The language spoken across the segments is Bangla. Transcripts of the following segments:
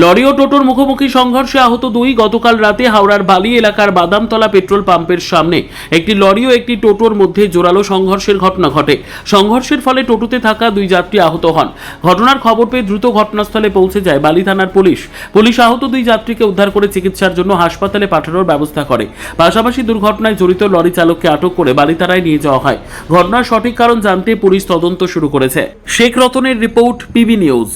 লরি ও টোটোর মুখোমুখি সংঘর্ষে আহত দুই। গতকাল রাতে হাওড়ার বালি এলাকার বাদামতলা পেট্রোল পাম্পের সামনে একটি লরি ও একটি টোটোর মধ্যে জোরালো সংঘর্ষের ঘটনা ঘটে। সংঘর্ষের ফলে টোটোতে থাকা দুই যাত্রী আহত হন। ঘটনার খবর পেয়ে দ্রুত ঘটনাস্থলে পৌঁছে যায় বালি থানার পুলিশ। পুলিশ আহত দুই যাত্রীকে উদ্ধার করে চিকিৎসার জন্য হাসপাতালে পাঠানোর ব্যবস্থা করে। পাশাপাশি দুর্ঘটনায় জড়িত লরি চালককে আটক করে বালি থানায় নিয়ে যাওয়া হয়। ঘটনার সঠিক কারণ জানতে পুলিশ তদন্ত শুরু করেছে। শেখ রতনের রিপোর্ট, পিবি নিউজ।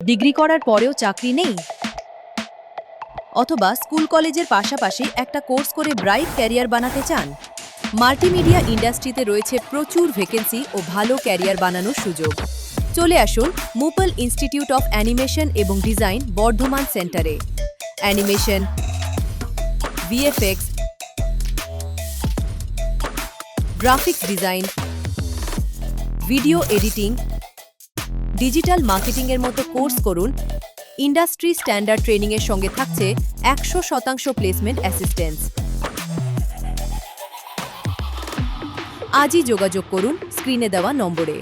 ডিগ্রি করার পরেও চাকরি নেই, অথবা স্কুল কলেজের পাশাপাশি একটা কোর্স করে ব্রাইট ক্যারিয়ার বানাতে চান? মাল্টিমিডিয়া ইন্ডাস্ট্রিতে রয়েছে প্রচুর ভ্যাকেন্সি ও ভালো ক্যারিয়ার বানানোর সুযোগ। চলে আসুন মুপল ইনস্টিটিউট অফ অ্যানিমেশন এবং ডিজাইন বর্ধমান সেন্টারে। Animation, VFX, graphics design, video editing, digital মার্কেটিংয়ের মতো কোর্স করুন। ইন্ডাস্ট্রি স্ট্যান্ডার্ড ট্রেনিংয়ের সঙ্গে থাকছে 100% প্লেসমেন্ট অ্যাসিস্ট্যান্স। আজই যোগাযোগ করুন স্ক্রিনে দেওয়া নম্বরে।